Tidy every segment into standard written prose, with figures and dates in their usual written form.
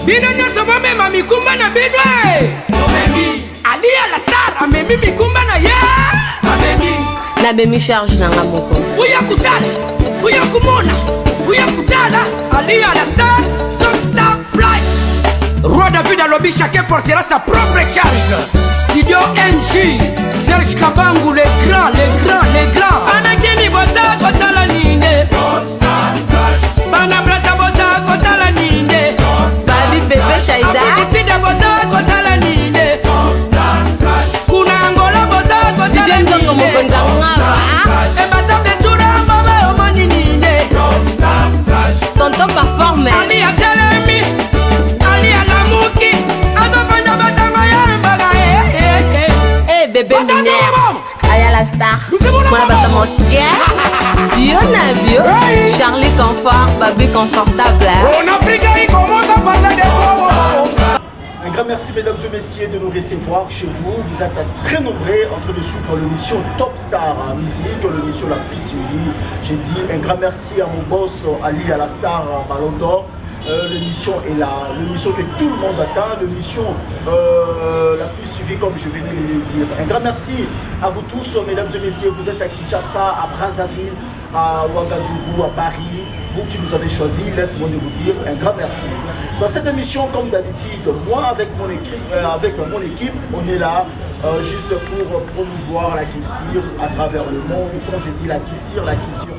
Bino nyoso bomema mikumba na bidwe. Ali à la star amemi mikumba na ye. Na bemi charge nanga moko. Uya kutala, uya kumona, uya kutala. Ali à la star, top star flash. Roi David à lobby, chacun portera sa propre charge. Studio NG, Serge Kabangu, les grands, les grands, les grands. Anakini boza kotala ninde. Top star flash. Bana brasa boza kotala ninde. Babi bébé Shaida. Afidiside boza kotala ninde. Top star flash. Kuna Angola boza kotala ninde. Didier Ngongo Nzangaba. Ebatable chura mama omani ninde. Top star flash. Tonton performe. Ali atelemi. Ali alamuki. Azopanda batama ya mbaga. Eh bébé Minère. Aya la star. Mwana bata motier. Yo na bio. Charlie Confort, Babi confortable. En Afrique, il commence à parler de Un grand merci mesdames et messieurs de nous recevoir chez vous. Vous êtes très nombreux en train de suivre l'émission Top Star Musique, l'émission la plus suivie. Je dis un grand merci à mon boss Ali à la star Ballon d'Or. L'émission est là, l'émission que tout le monde attend, l'émission la plus suivie comme je venais de le dire. Un grand merci à vous tous mesdames et messieurs. Vous êtes à Kinshasa, à Brazzaville, à Ouagadougou, à Paris. Vous qui nous avez choisi, laisse-moi vous dire un grand merci. Dans cette émission, comme d'habitude, moi avec mon équipe, on est là juste pour promouvoir la culture à travers le monde. Quand je dis la culture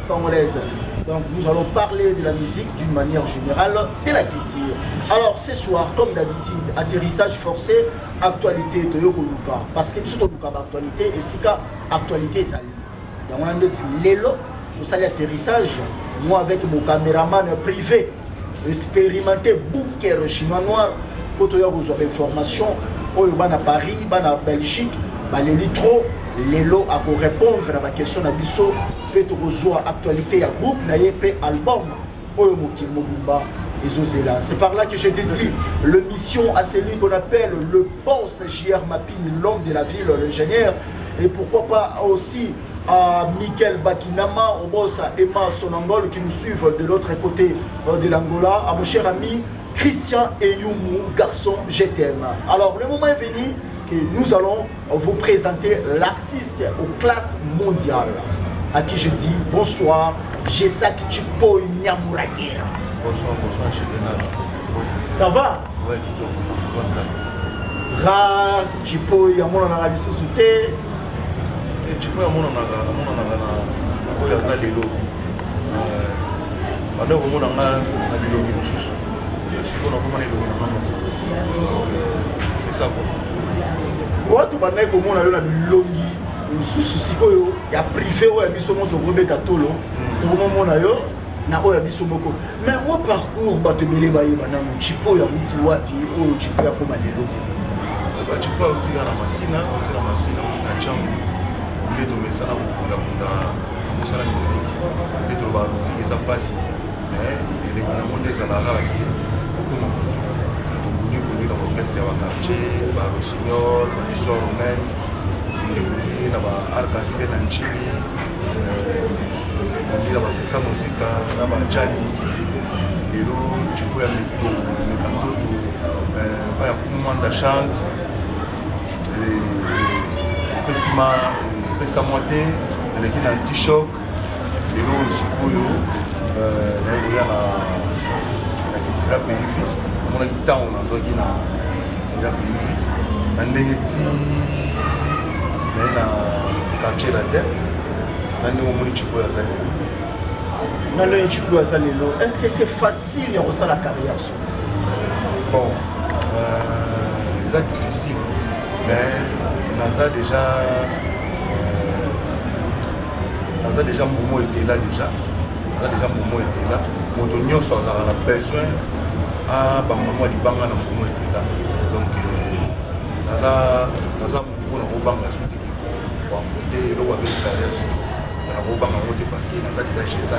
congolaise. Donc nous allons parler de la musique d'une manière générale, de la culture. Alors ce soir, comme d'habitude, atterrissage forcé, actualité de Yokoluka. Parce que tout le monde actualité et si actualité ça lit. Donc on a dit l'élo, nous allons atterrissage. Moi avec mon caméraman privé, expérimenté bouquet chinois noir, pour te vous avez information, au à Paris, à Belgique, les litres, l'élo à répondre à la question de Bisso, fait rejoindre actualité à groupe, n'ayez album, au Mokimobumba. C'est par là que je te dis, le mission à celui qu'on appelle le boss JR Mapine, l'homme de la ville, l'ingénieur, et pourquoi pas aussi à Michael Bakinama, au boss à Emma Sonangol qui nous suivent de l'autre côté de l'Angola, à mon cher ami Christian Eyumu, garçon je t'aime. Alors le moment est venu que nous allons vous présenter l'artiste aux classes mondiales, à qui je dis bonsoir, Jesak Chipo Nyamuragira. Bonsoir, Chévenal. Ça va? Oui, tout Rare, Chipo Yamona Lisusuté. Chipo Yamona na Oya Zalelo. Bande komona na bilongi mosusu. Sikoyo nakomona elongi na mama. C'est ça quoi. Watu bande komona yo na bilongi mosusu sikoyo ya privé oyo ya biso moto kobeka tolo. Tokomona yo na oyo ya biso moko. Mais moi parcours bato belé bayeba na Chipo ya muti wapi oyo Chipo ya koma lelo. Ba Chipo utika na masina na changu. Les domestiques ont la musique, les musique et ça passe. Mais les gens des Alara qui beaucoup de dans l'orchestre à quartier, par Rossignol, l'histoire romaine, les Arc-en-Ciel en Chili, c'est sa musique, Jani, et l'eau, tu peux aller dans pas un de chance, pesa moite eleki na anti-choc lelo sikoyo nayekoya na kitira peivi omonaki ntango nazwaki na kitira peivi na ndenge ti naye na quartier latin na ndenge omoni chikoyo aza lelo na ndenge chikoyo aza lelo. Est-ce que c'est facile ya kosala carrière so? Bon eza difficile mais naza déjà Momo était là déjà. Momo était là. Moto nyonso azala na besoin à bamama libanga na Momo était là. Donc naza mpona kobanga soki pour affronter eloko avec carrière so na kobanga mote parce que naza déjà chez ça.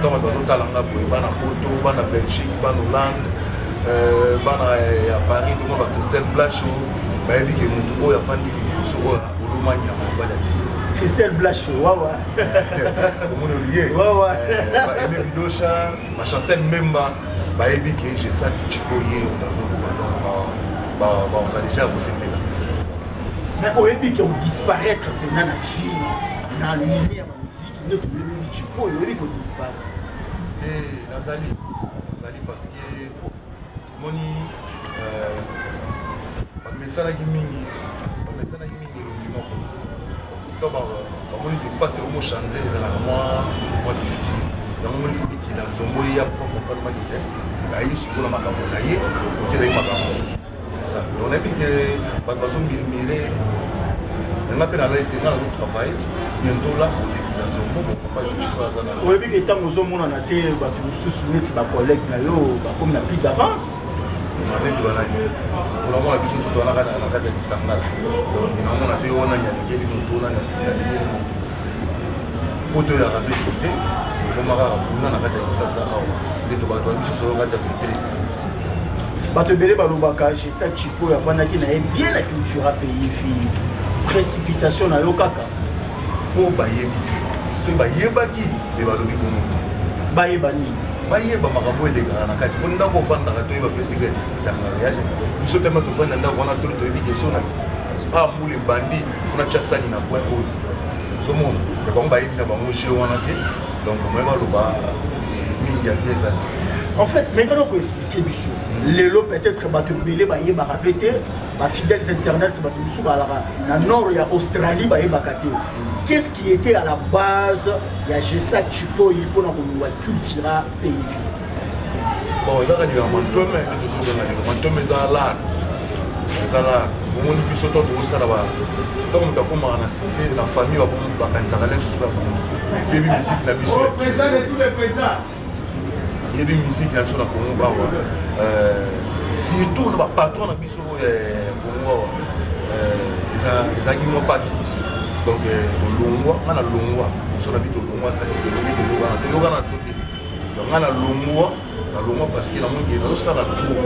Donc bazotalanga boye bana poto bana Belgique bana Hollande bana ya Paris toma ba Christelle Blacho bayebi ke moto oyo afandi liboso oyo olomanya mobali ya Christelle Blache, waouh. Comment on lié? Waouh. Aimé Bidocha, ma chanson Memba, Baébi que j'ai ça qui chipoyé dans un moment. On a déjà vous savez là. Mais au début qu'on disparaître pendant la vie, dans le milieu de la musique, notre bébé chipo, au début qu'on disparaît. Nazali parce que moni bamesana mingi longimoko to bamoni de face omo changer ezalaka moins difficile yango moni fuki kila nzombo ya propre makite ayi sikola makambo na ye otela makambo mosusu c'est ça donc on a vu que bato bazomilmire nanga mpe nalaite nga nazo travail bientôt là ozekila nzombo bokompani chiko aza na oyebi ke ntango ozomonana te bato mosusu neti bacollègue na yo bakomi na plus d'avance neti banani onamona biso soto wanaka na kati ya kisangala donc namona te wana nyalekeli moto wana nyalekeli moto poto oyaka biso te ekoma kaka kuna na kati ya kisasa awa nde to bato ya biso soto kati ya vitre bato ebele balobaka jesa chipo avandaki na ye bien la culture pays fille précipitation na yo kaka mpo bayebi te soki bayebaki me balobi bomo te bayeba nini bayeba makambo elekaka na kati mpo ndako ofandaka toyeba peseke etangaka ya te biso tema tofandi na ndako wana tolo toyebi keso na mbula ebandi funa tya sani na point oyo ozomona ya bango bayebi na bango je wana te donc moye baloba mingi ya bieza te en fait maintenant qu'on expliquer biso lelo peut-être bato ebele bayebaka pe te bafidèles internet bato mosusu balaka na nord ya Australie bayebaka te. Qu'est-ce qui était à la base ya Jessa Chipoyi mpona kolongwa cultura pays bon ezaka likambo mantome nde tozobengana mantome eza lar omoni biso to tokosala ntango moto akomaka na succès na famille bakanisaka ne susu bakongo yebi misiki na biso yebi misiki na biso na kongo bawa surtout na bapatron na biso kongo awa ezalaki mwa mpasi donc tolongwa nga na longwa moso na bi tolongwa saki toyokana so te donc nga na longwa parce que namongi nazosala tour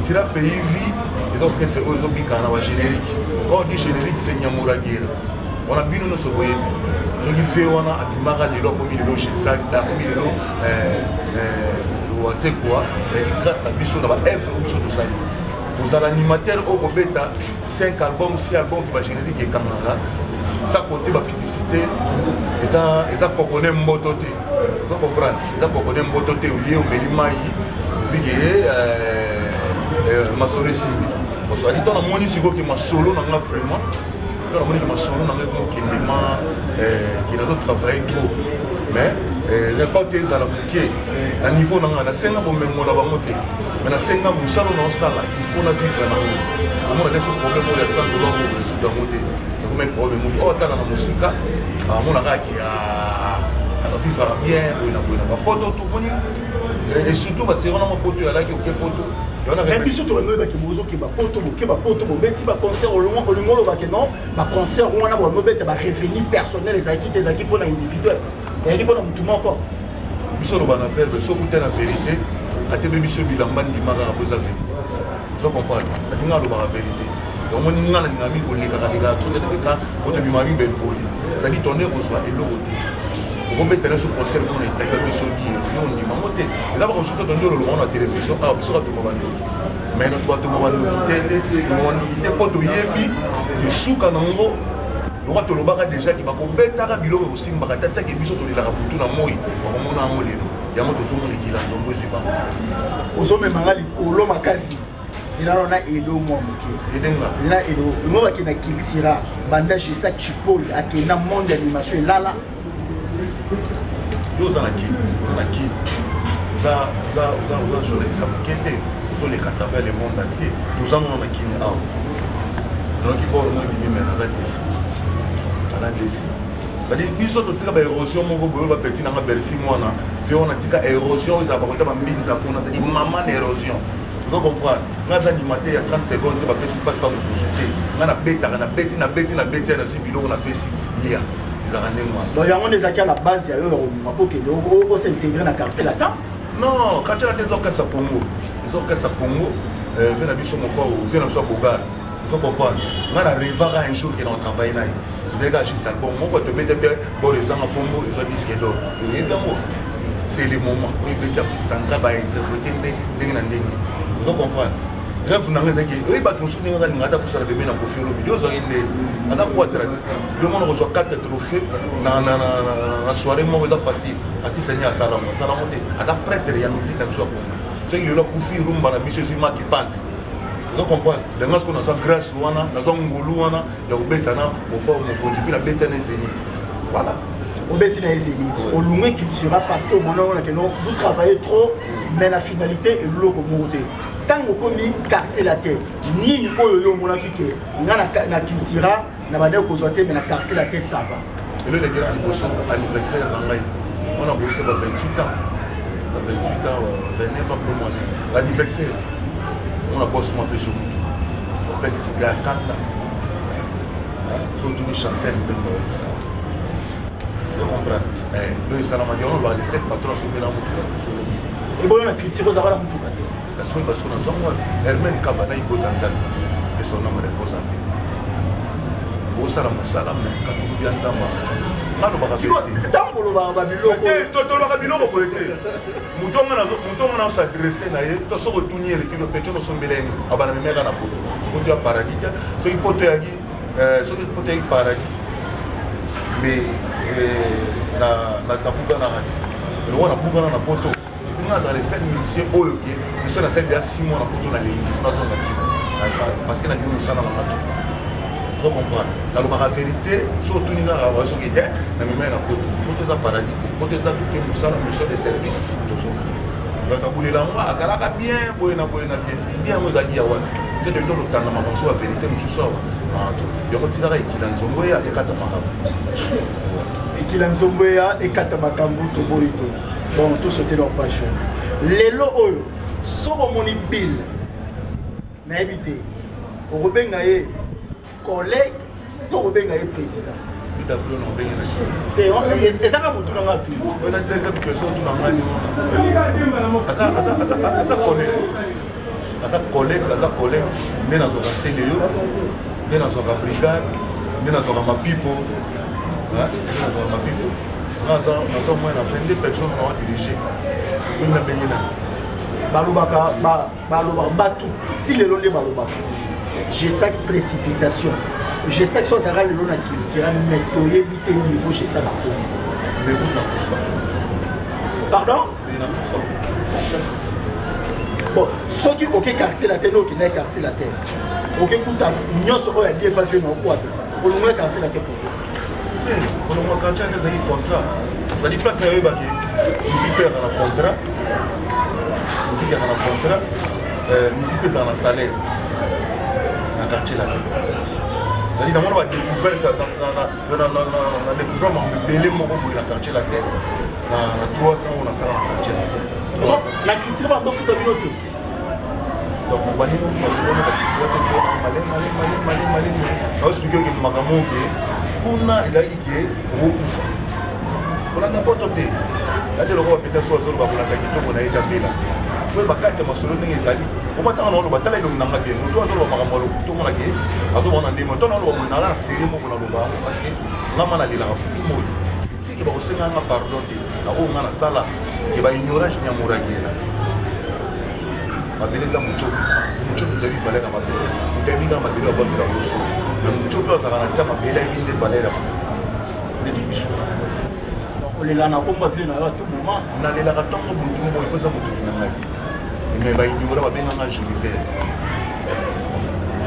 tira pays vie ezokese oyo ezobikana na bagénérique quand on dit générique c'est nyamuragera wana bino nyonso boyebi soki fe wana abimaka lelo akomi lelo gesak akomi lelo wase kwa ezalaki grâce na biso na baevre oyo biso tosali kozala animateur oyo kobeta 5 album 6 album ki bagénérique ekangaka sa côté publicité eza kokone mboto te ozo comprendre eza kokone mboto te olie omeli mai obike masolo esimbi osali to namoni sikoki masolo na nga vraiment to namoni ke masolo na nga ekokendema ke nazotravaille trop mais récolte ezala moke na niveau na nga nasenga bomengola bango te mais nasenga mosala naosala il faut na vivre nango omona ndeso problème oyo ya sandola oyo résoudre yango te mais problème oyo otala na mosika amonaka ke akafifaka bien boye na bapoto tomoni et surtout basero na mapoto oyo alaki oke poto biso toloyebaki bozokeba poto bokeba poto bobeti baconcert olingo olobake non baconcert wana bonobeta barevenu personnel ezalaki te ezalaki mpona individuel ezalaki mpona motu moko biso oloba na verbe soki te na vérité atebe biso bilamba ndimaka mpo eza vérité so comprendre saki nga alobaka vérité donc moni nga na linga mingi olekaka toteleka otobima mingi bempoli ezali tonde kozwa eloko te okobetana so concert mpona etanga biso yo ndima ngo te eza bakosusu tonde ololongo na télévision awa biso katoma bandoki mais noto batoma bandoki te mpo toyebi esuka nango lokwa tolobaka déjà ki bakobetaka biloko ekosimbaka tatake biso tolelaka butu na moi bakomona yango lelo yango tozomona ekila nzongo ezwi bango ozomemanga likolo makasi zinano na edo mwa moke edenga zina edo ngo bakenda kiltira banda Jessa Chipoyi akenda monde animation elala yo oza na kili oza journaliste moke te ozoleka travers le monde entier toza nono na kini awa noki boro mo ebimi me naza desi c'est-à-dire biso totika baérosion moko boyo bapeti nanga bersi mwana fe wana tika érosion ezala bakota bambinza kuna c'est-à-dire mama na érosion ozo comprendre nga aza animateur ya 30 secondes te bapesi mpasi pa kopusu te nga nabetaka nabeti ya nazwi biloko napesi lia ezalaka ndenge wana donc yango nde ezalaki à la base ya yo ya kobima mpo kende osintegre na quartier latin non quartier latin ezokesa pongo ve na biso moko ve na biso ya bogar ozo comprendre nga na revaka un jour ke na travaille na ye Vous avez agissé album. Moi, quand tu mets des bon les gens à Congo, ils ont disque d'or. C'est le moment où il peut Afrique centrale va interpréter des vous comprenez? Rêve vous n'avez pas dit, oui, bah nous souvenons d'un ingata pour ça le bébé n'a pas fait le vidéo, ça il est, on a quoi traiter. Le monde reçoit 4 trophées dans la soirée, moi c'est facile. À qui Seigneur Salam, Salam monté, à la prêtre il y a musique comme ça pour moi. C'est qu'il y a Koufi rumba na biso sur ma qui pense. Vous comprenez? Les gens qu'on a ça grâce ou ana, na zone ngolu ana, ya ubetana, mon pas mon conduit la bétane zénith. Voilà. Au Bessina et Zénith, au Loumé culturel parce que vous travaillez trop, mais la finalité est l'eau comme monté. Tant que vous avez quartier la terre, ni ni oyo mon akike, na cultura, na bande kozote mais na quartier la terre ça va. Et là les gars ils bossent anniversaire dans l'année. On a bossé à 28 ans. À 28 ans, 29 ans plus moins. L'anniversaire. On a bossé un peu sur nous. On fait des gars à Kanda. Surtout les chansons même ça. Vous comprenez? Nous, on va laisser le patron sur le milieu. Et bon, on a critiqué ça va la moutou. Parce que nous sommes Hermène Kabana, il faut Tanzanie. Et son nom est Mozambique. Au Salam, Salam, Katou Bianzama. Si vous avez tant pour le Babylon, on s'adresse à eux, tous sont retournés, les pétrole sont mêlés à la même à la poto. On doit paradis, c'est une pote à paradis. Mais na buga na radio le roi na buga na poto on a dans les 7 musiciens oyo qui mais ça na 7 ya 6 mois na poto na l'église na zone parce que na nous ça na mato faut comprendre la la vérité surtout ni na raison qui était na même na poto za paradis poto za tout que nous ça na mission de service tout ça donc à bouler là moi ça là bien boy na bien moi za dia wa c'est de tout le temps na mamanso la vérité nous ça yo kotika ekila nzongo ya ekata makambo ekila nzongo ya ekata makambo to boyito bon tout c'était leur passion lelo oyo soko moni bill na ebité okobenga ye collègue to okobenga ye président d'abord non benga na ezaka mutu na ngatu on a deuxième question tu n'angani asa collègue mais dans un CLO mais dans une brigade, mais dans un mapipo, dans un mapipo, dans un moyen de 22 personnes qui ont dirigé. Nous n'avons pas de Batou, si le long de Balobaka, j'ai ça qui précipitation. J'ai ça que ça va le long de la culture, mais tu es vite au niveau, j'ai ça la peau. Mais vous n'avez pas. Pardon? Il n'a pas. Bon, ceux qui ont quartier la terre, qui n'ont quartier la terre. Ok, écoute, nous sommes à dire pas fait nos boîtes. Pour nous mettre quartier la terre. Pour nous mettre quartier la terre, c'est un contrat. Ça dit place d'ailleurs que ici perd un contrat. Ici perd un contrat. Ici perd un salaire. Dans le quartier la terre. C'est-à-dire que nous avons découvert belé mon groupe dans le quartier la terre. Dans 300 on a ça dans le quartier la terre. La critique va pas foutre minuto. Donc on va dire que nous sommes la critique malé. On explique que magamu que kuna idaki que okufa. On a n'importe quoi. Là de l'eau peut-être soit sur ba kuna kitoko na eta bela. Faut ba kati masolo ndenge ezali. On va tanga no batala ilo nanga bien. Nous doit sur ba magamu to mona ke azo mona ndimo to na lo mona na série mo kuna lo ba parce que ngama na lila tout mo. Tiki ba osenga nga pardon te. Na o ngana sala ke ba ignorance nya muragela. Mabeleza mucho de vie valeur ma belle mutebi ga mabele ba bira yoso na mucho pe za kana sama bela ibinde valeur ne dibiso on les lana komba vient à tout moment na lela ka tongo mutu mo ko za mutu na ngai mais ba ignora ba benga nga joli vert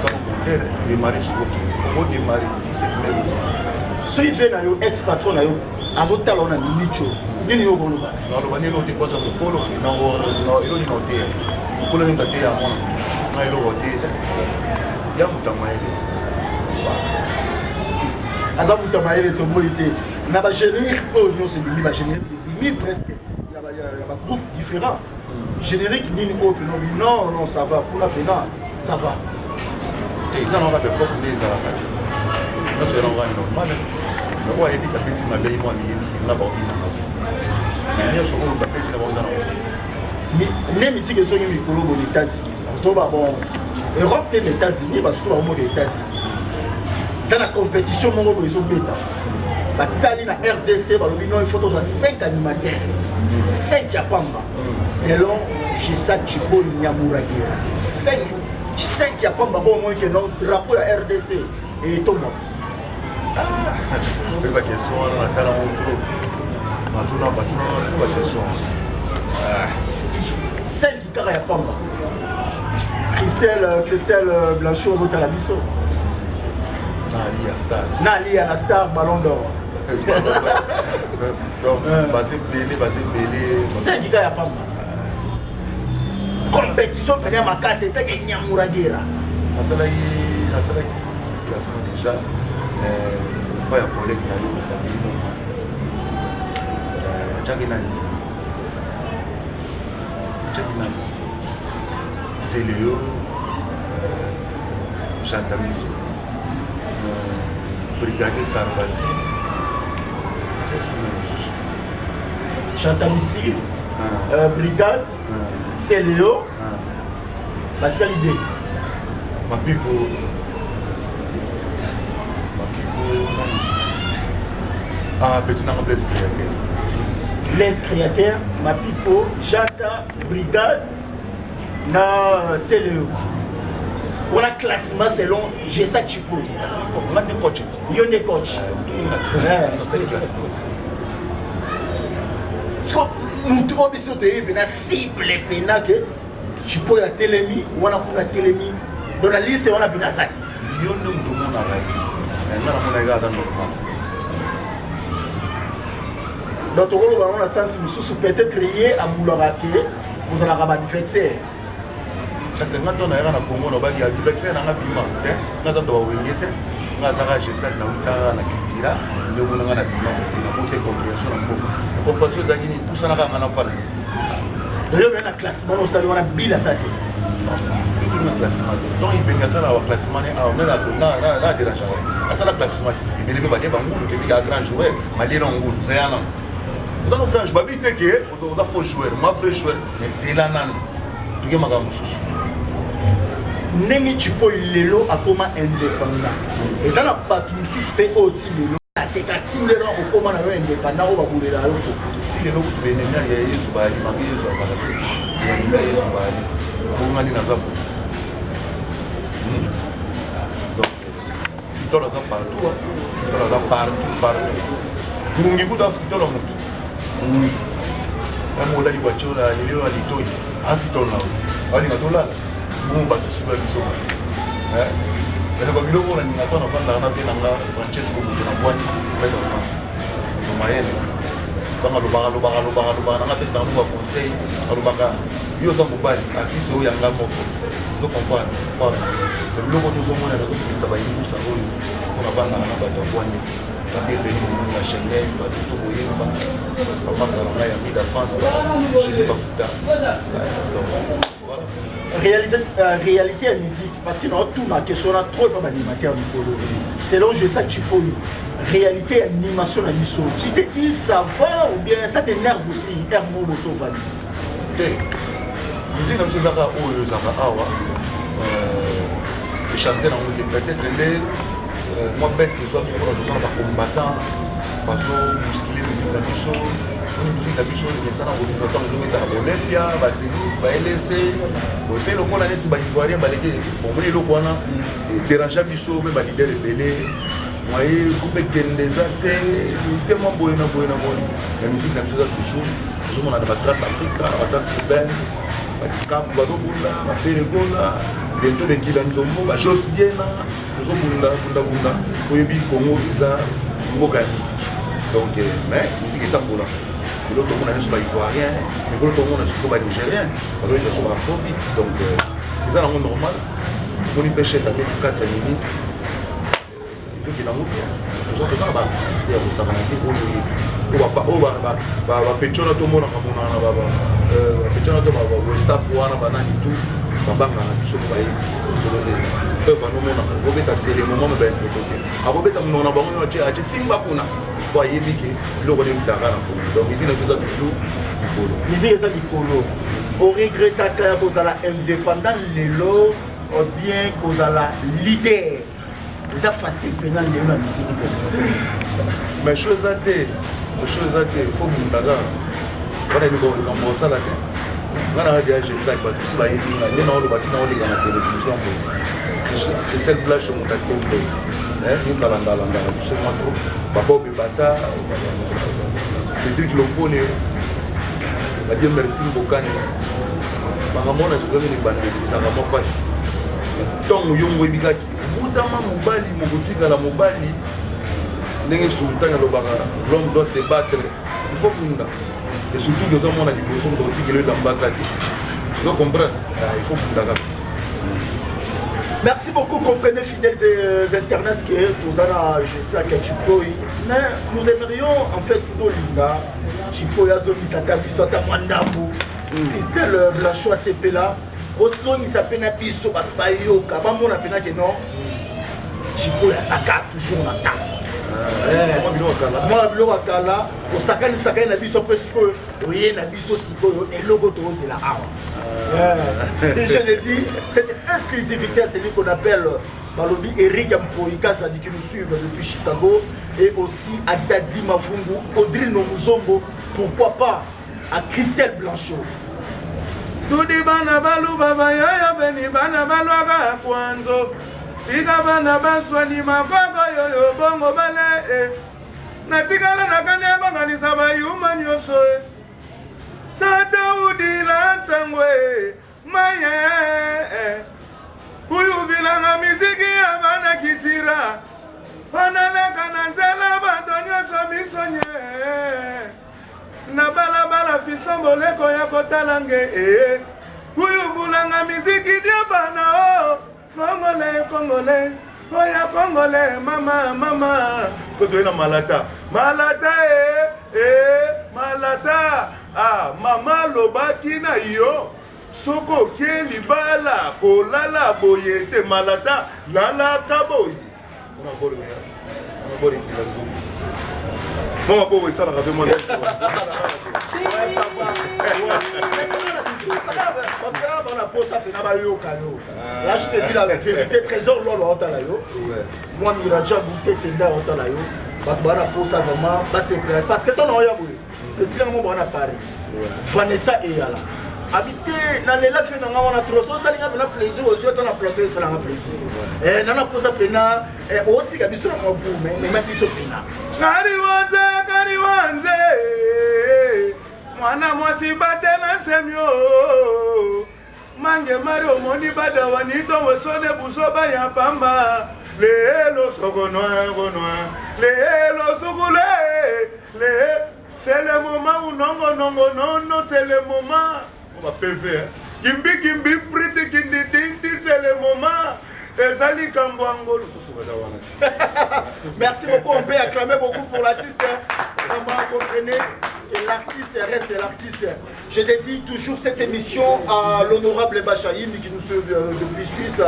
ça compter les maris sur au démarrer 17 mai so il fait na yo ex patron na yo azotala na minicho nini yo boloba na lo banelo te kwaza mokolo na no ilo ni noter mokolo ni ngate ya mona na ilo hotel ya mutamaele aza mutamaele to moite na ba générique oh non c'est lui ba générique mi presque il y a ba groupe différent générique nini oh non ça va pour la pena ça va te ça on va pas pour les arabes non c'est normal mais quoi il dit que petit ma belle moi ni na ba obina mais bien sûr on va petit na ba obina même ici que sont les États-Unis to ba bon Europe et les États-Unis parce que tout le monde est États-Unis C'est la compétition, mon gars, ils ont bêta. Batali na RDC, il faut 5 animateurs. 5 Yapamba. Selon Jessa Chipo Nyamuragira. 5 Yapamba, bon, moi, qui est notre drapeau à RDC. Et Thomas. Ah, je ne sais pas question, on a talent trop. On a tout question. 5 Kara Yapamba. Christelle Blanchot, on a la bisso. Nali à la star, ballon d'or. Donc, basé belé. 5 gars à Pamba. Compétition, pendant ma casse, c'était que Nyamuragira. Nasalaki classement déjà. Pas ya collègue na yo babino. Chaginani. C'est Léo. Chantamisi. Brigadier Sarbati. Chantamisi. Brigade. C'est Léo. Batika l'idée. Ma pipo. Ah, petit nom Blaise Créateur. Blaise Créateur, ma pipo, Jata, Brigade, na c'est Léo. On a classement selon Jessa Chipo. On a des coachs. Il y a des coachs. C'est le classement. Nous avons besoin de la cible que Chipo a télémi, on a télémi. Dans la liste, on a bien ça. Il y a un nombre de monde à la donc, on a sens peut-être lié à Boulorake, vous allez avoir du fait. C'est quand on a un Congo, on a du vexé dans la bima. Quand on doit oublier, on a Zara Jessa, on a Kitira, on a bima, on a côté compréhension. La compréhension, c'est qu'il tout ça n'a pas de fall. D'ailleurs, il y a un classement, on a Bill à ça. Tout le classement. Donc, il y a un classement, on a déjà. Ça, le classement. Il y a un grand joueur, mais il y a un grand joueur. Dans le temps, je vais dire que vous avez faux joueur, ma frère joueur, mais c'est là nan. Tu es ma gamme sous. Nengi Chipo Lelo a comme indépendant. Et ça n'a pas tout suspect au Tilelo. La team de rang au comment indépendant au Baboulé là. Si les autres venaient, il y a Yesu Bali, il y a Yesu Bali, il y a Yesu Bali. Pour gagner dans Zabou. Donc, si tu as partout, tu as partout. Mungi kuta futola mutu. Kama ula libachola leo alitoi. Afitola. Wali ngatola. Mumba tusiba bisoba. Sasa kwa biloko na ningatona fanda na vile nga Francesco mutu na bwani kwa France. Kwa mayele. Kama lubanga na pesa ngo conseil, lubanga yo za mobali, afisi o yanga moko. Zo comprendre. Voilà. Biloko tuzomona na kutisa ba yibusa oyo. Kuna banga na bato bwani. Quand il est venu à Schengen, il va tout bouiller, il va passer à la mis de France, je n'ai pas foutu. Réalité et musique, parce que dans tout ma question, on a trop d'animateurs du polo. C'est là où je sais que tu peux. Réalité et animation à l'issue. Tu te dis ça va ou bien ça t'énerve aussi, un mot de sauvage. Musique, dans ce Zara, où le Zara Awa, chanter dans le peut-être moi baisse les soirs pour besoin de combattant parce que muscler musique la biso une musique la biso mais ça dans le temps de mettre à Olympia va se dit va laisser c'est le monde net va ivoirien va les pour moi le kwana déranger biso mais va leader belé moi couper des actes c'est mon boy na la musique la biso toujours tout le monde a la trace Africa la trace urbaine va cap va dobula va faire le gola bientôt les Kilanzombo va Josiena nous bunda oyebi Congo eza mboka ya musique donc mais musique est pour là l'autre monde est sur ivoirien mais l'autre monde est sur nigérien l'autre est sur afrobeat donc c'est un monde normal on y pêche taper 4 minutes il faut qu'il en mouille nous autres ça va c'est au sabanati pour ba petona to mona kamona na baba petona to baba staff wana banani tout babanga na biso ba yi solo les peu ba no mona ko beta c'est le moment ba interpréter abo beta mona ba mona ache simba kuna ba yebiki loko de mutaka na ko donc ici na tout ça toujours polo musique ça du polo au regrette que vous allez indépendant lelo ou bien que vous allez leader c'est facile pendant de la musique. Mais chose à il faut que nous d'ailleurs voilà nous comme ça là on a déjà j'ai ça bah tout ça il y a non le bâtiment on est dans la télévision c'est celle blanche mon tête hein nous calanda là c'est moi trop papa bebata c'est du lopone va dire merci beaucoup par rapport à ce que nous bandes ça va pas passer tant yongo ebikaki butama mobali mokotika la mobali ndenge sultan alobaka l'homme doit se battre il faut kunda et surtout que ça mon a dit que son dossier de l'ambassade vous comprenez il faut kunda. Merci beaucoup, comprenez fidèles internautes que nous allons je sais à quel Chipo, mais nous aimerions en fait tout linga Chipo yazomi satabi sota mwandabu Christelle Blanchot CP là aussi il s'appelle na biso bayoka ba mona pena que non Chipo ya saka toujours na temps moi bilo akala o sakani na biso presque oye na biso sikoyo et logo to c'est la et je le dis, cette exclusivité, c'est lui qu'on appelle Balobi Eric Ampoika, ça dit qui nous suivent depuis Chicago, et aussi à Dadi Mavungu, Audrey Nomuzombo, pourquoi pas à Christelle Blanchot. Tout dit bana balu baba ya beni bana balu aga kwanzo, tika bana baswani magogo yo bongo bale, na tika na kanya bangani sabayuma nyosoe. Tata udila tsangwe maye uyu vilanga miziki ya bana kitira panaleka na nzela badonyo somisonye na balabala fisomboleko ya kotalange uyu vulanga miziki dia bana o Congolais oya Congolais mama skoto na malata malata ah mama lobaki na yo soko ke libala kolala boyete malata lala kaboy ona bori kilazo mama boy ça la rave mon là je te dis la vérité trésor lolo otala yo moi miraja bouté tenda otala yo bana posa vraiment parce que ton oya boy petit mon bon à Paris Vanessa et Yala habité dans les lacs dans on a trop ça linga na plaisir aux yeux dans la planter ça na plaisir et nana posa pena oti ka biso mo bu mais ma biso pena kari wanze mwana mwasi batena semyo mange mari omoni bada wanito wesone busoba ya pamba lelo sogono lelo sugule c'est le moment où non c'est le moment on va PV kimbi priti kindi c'est le moment ezali kambwango. Merci beaucoup, on peut acclamer beaucoup pour l'artiste. Vraiment, comprenez que l'artiste reste l'artiste. Je dédie toujours cette émission à l'honorable Bachaïm qui nous suit depuis Suisse,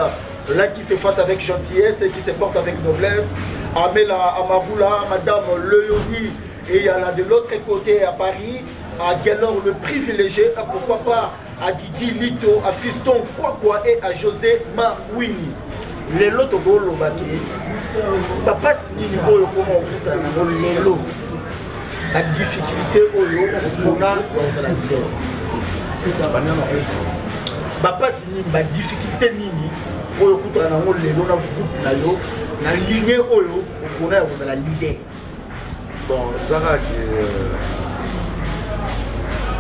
là qui se fasse avec gentillesse et qui se porte avec noblesse. Amela Amaboula, Madame Leoni, et il y en a de l'autre côté à Paris, à Galor le privilégié, pourquoi pas à Guigui Lito, à Fiston Kwakwa et à José Mawini. Les lots au baki, papa si oyo comment on les lots, la difficulté oyo on a dans la vie. Papa si la difficulté nini oyo kuta na ngo les lots na groupe na yo na ligne oyo on a dans la leader. Bon, Zara qui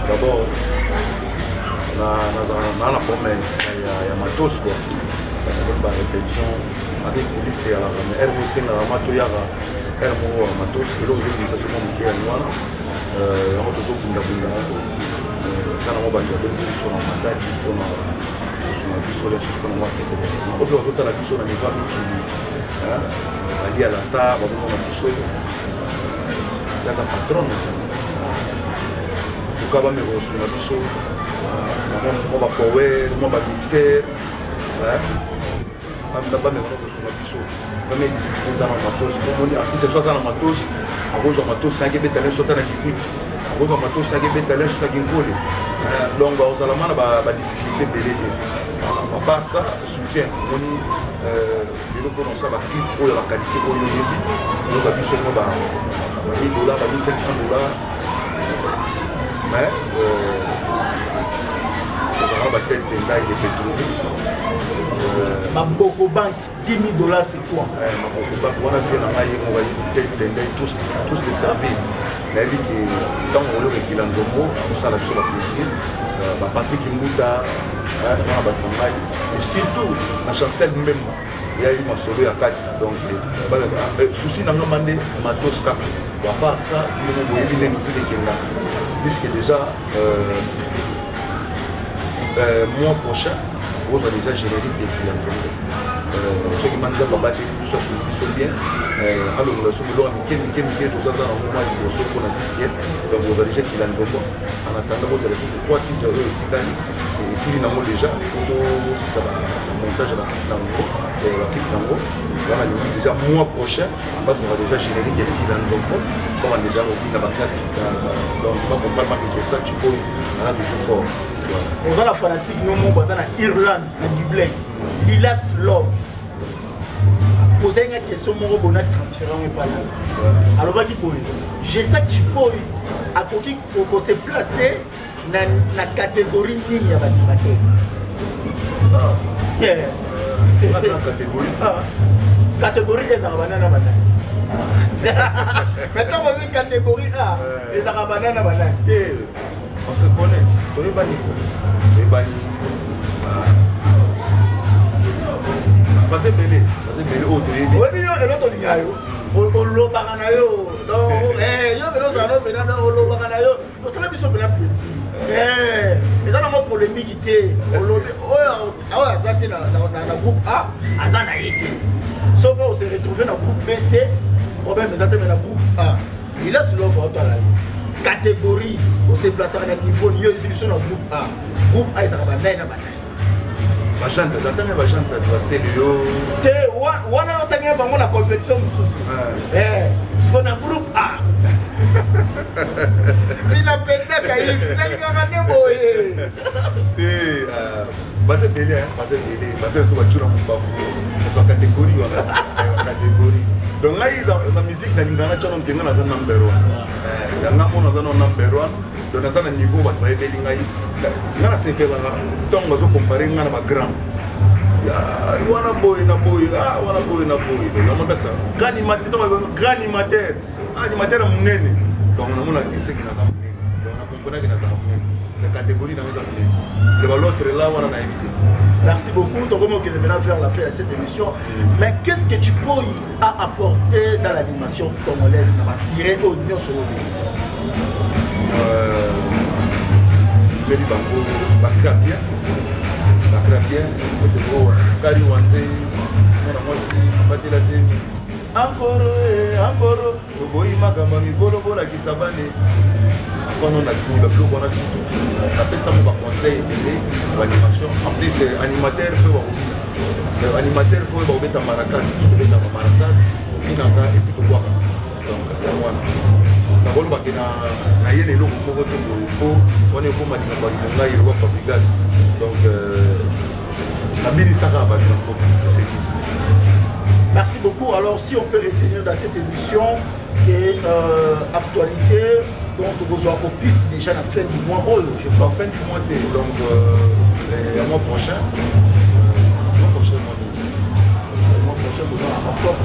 d'abord na promesse ya matos quoi. Ba répétition avec police à la RBC na mato yara RMO matos et l'autre jour ça se monte qui est noir on a toujours bunda ça na mo ba de sur la matadi pour na biso les sur pour moi que c'est au la biso na niveau qui ali à la star ba mo biso ya sa patron tout cas ba me sur na biso mo ba power mo ba mixer Baba me rend sur la biso. Comme il faut ça dans matos. Comme on artiste soit dans matos, à cause de matos, ça qui est talent soit dans l'équipe. À cause de matos, ça qui est talent soit dans l'équipe. Donc aux Allemands ba difficulté belé. À part ça, soutien. On y a ça, la clip, la qualité, on y a $1 500 $, mais on a tête de taille de pétrole. Maboko Bank, $10 000 c'est quoi? Maboko Bank, on a fait la maille, on va dire tête de taille, tous les services. Mais quand on a qui l'ensemble, on s'en a sur la plaisir. Patrick Mouta, et surtout la chancelle même, il y a eu ma sauvé à 4. Donc, souci n'a pas demandé Matoska. À part ça, nous avons vu les musiques de Kenya. Puisque déjà, mois prochain, on va déjà générique des clients. Ceux qui m'ont dit que ça c'est bien. Alors, nous avons mis tout ça dans un moment où on a dit donc vous allez déjà qu'il a un en attendant, vous allez faire 3 titres de Ticani. Et si nous avons déjà, si ça va, montage de la clip Nango, on a dit déjà mois prochain, parce qu'on va déjà générique des clients on va déjà revenir dans la classe. Donc, on va pas que ça, tu peux, on a toujours fort. On a la fanatique, nous, on va en Irlande, à Dublin. Lilas Love. Poser une question, mon robot n'a transféré pas là. Alors, je sais que tu peux, à qui pour se placer dans la catégorie ligne à l'animateur. Catégorie des arabanana banana. Maintenant, on va catégorie A, les arabanana banana. On se connaît. On est banni. C'est banni. Parce que belé au début. Oui, mais l'autre ligne on l'a baganayo. Donc, yo mais nous allons venir on l'a baganayo. Nous allons bien se faire plaisir. Les gens ont polémique qui ah ça était dans le groupe A, azana été. Sauf qu'on s'est retrouvé dans le groupe B, C, problème mais ça était dans le groupe A. Il a sur l'offre catégorie, on s'est placé à un niveau niveau ici sur le groupe A. Groupe A, ça va bien na bataille. Bajante, j'entends Bajante, tu vas Célio. On a entendu pendant la compétition souci. Parce qu'on a groupe A. Il a peine caïf, il a gagné boy. Basé belé, basé sur la voiture en bafou. C'est une catégorie, catégorie. Donc là, dans la musique, dans l'Ingana, tu as un number 1. Il y a un number 1. Donc dans un niveau, on va être c'est que tant que vous comparez avec les grands, il y a un boy, na boy. Grand animateur, donc on a dit ce qui n'a pas donc on comprend qu'il n'a pas la catégorie dans les l'autre là, on a évité. Merci beaucoup. Donc, on va faire la fin de cette émission. Mais qu'est-ce que tu peux apporter dans l'animation congolaise? On va tirer au niveau sur le métier. Mais du banco, la crapien, Kari Wanze, on a moi aussi, Pati la Zemi. Encore, Boy Magamba, Mikolo, la Kisabane. On a tout, le plus qu'on a tout. On appelle ça mon conseil d'animation. En plus, animateur, il faut animateur, il faut mettre en maracas. Si tu mets en maracas, il y a un et puis tu bois. Donc, d'abord, on a eu les locaux pour votre faut on est pour Madinga, il va fabriquer. Donc, la mine ça va c'est merci beaucoup. Alors, si on peut retenir dans cette émission que actualité, donc vous aurez au piste déjà à la fin du mois, je pense. Fin du mois, donc le mois prochain. Le mois prochain, vous aurez en octobre.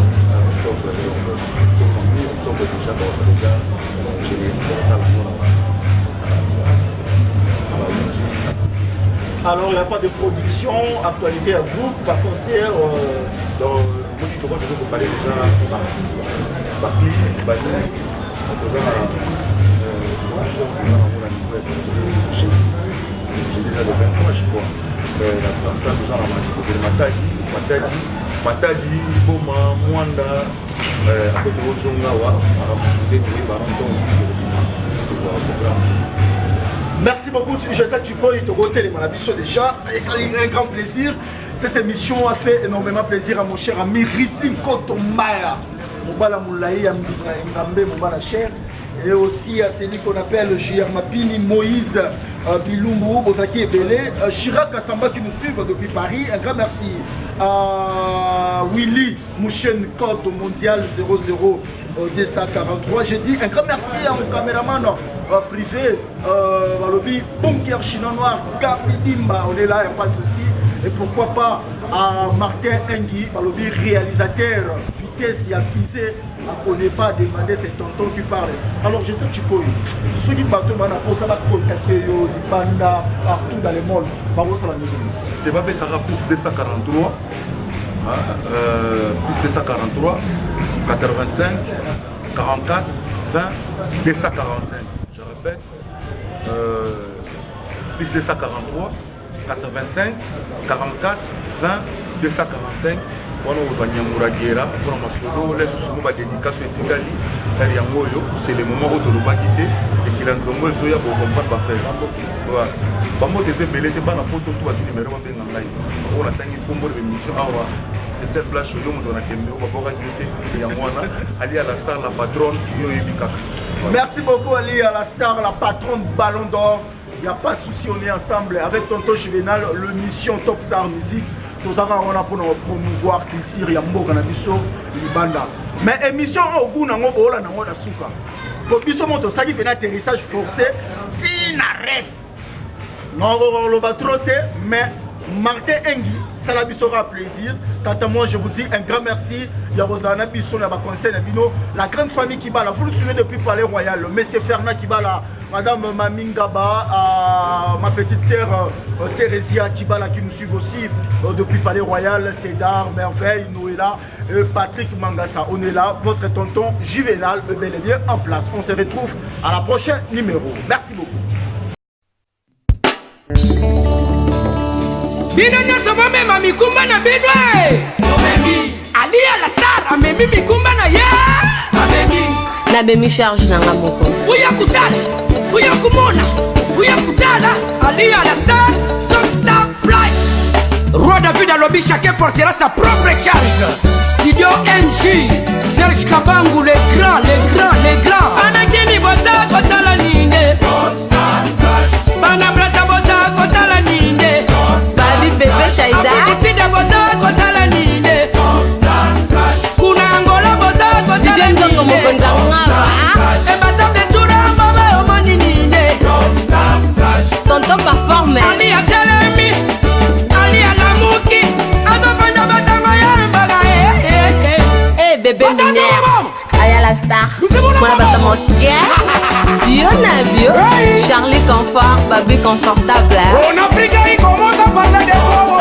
Octobre déjà, alors, il n'y a pas de production, actualité à groupe, par concert. Donc, moi, je crois que vous parlez déjà par clip, j'ai déjà le 23, je crois. La personne nous a Matadi, Boma, Mwanda, à côté de Zongawa, merci beaucoup, je sais que tu peux te roter les malabissos déjà, et ça a un grand plaisir. Cette émission a fait énormément plaisir à mon cher ami Ritim Kotombaya, Mobala Moulaï, Mgambe, Mobala Cher, et aussi à celui qu'on appelle J.R. Mapini, Moïse, Bilungu, Bozaki et Belé, Chirac Kassamba qui nous suivent depuis Paris, un grand merci à Willy Mouchen, code mondial 00 243. J'ai dit un grand merci à mon caméraman privé, Balobi, Bunker Chinois Noir, Gabidimba, on est là, il n'y a pas de souci. Et pourquoi pas à Martin Engui, Balobi, réalisateur, vitesse et affisé. On n'est pas demandé, c'est tonton qui parle. Alors je sais que tu peux. Ceux qui partent, ça va contacter les bandas partout dans le monde. Tu vas mettre plus 243, plus 243, 85, 44, 20, 245. Je répète, plus 243, 85, 44, 20, 245. C'est le moment où tu vas quitter et qu'il y a un zombo et il faut comprendre pas faire. Bambo des ébélés, tu vas dans le tout à numéro 1 de l'enlaï. On a tenu pour l'émission. Et cette place, on a Ali à la star, la patronne. Merci beaucoup, Ali à la star, la patronne Ballon d'Or. Il n'y a pas de souci, on est ensemble avec Tonton Juvenal, l'émission Top Star Music. Nous avons pour nous promouvoir culture ya mboka na biso libanda. Mais émission au goût nango bola nango da suka. Pour biso moto saki vena atterrissage forcé, tin arrête. Non le batroté mais Martin Engui, ça la biso aura plaisir. Tata moi je vous dis un grand merci. Ya Rosana biso na ba conseil na bino, la grande famille qui bala, vous le suivez depuis Palais Royal, monsieur Fernand qui bala, madame Mamingaba, ma petite sœur Thérésia Kibala qui nous suit aussi depuis Palais Royal, Cédar, Merveille, Noëlla, Patrick Mangassa. On est là, votre tonton Juvenal, bel et bien en place. On se retrouve à la prochaine numéro. Merci beaucoup. Ali à la star, amemi mikumba na ya. Na bemi charge na ngaboko. Uya kutala, uya kumona, uya kutala. Ali à la star, Top Star Flash. Roi David Alobi, chacun portera sa propre charge. Studio NG, Serge Kabangu, les grands, les grands, les grands. Anakini boza kotala ninde. Top Star Flash. Bana brasa boza kotala ninde. Babi bébé Shaida. Afidiside boza kotala ninde. Top Star Flash. Kuna Angola boza kotala ninde. Tonton performe. Ali a Telemi, Ali a Lamuki, Adopanda Batamaya Baga. Eh bébé minère. Aya la star. Moi la bata mon Yo Navio. Charlie Confort, Babi confortable. En Afrique, il commence à parler de toi.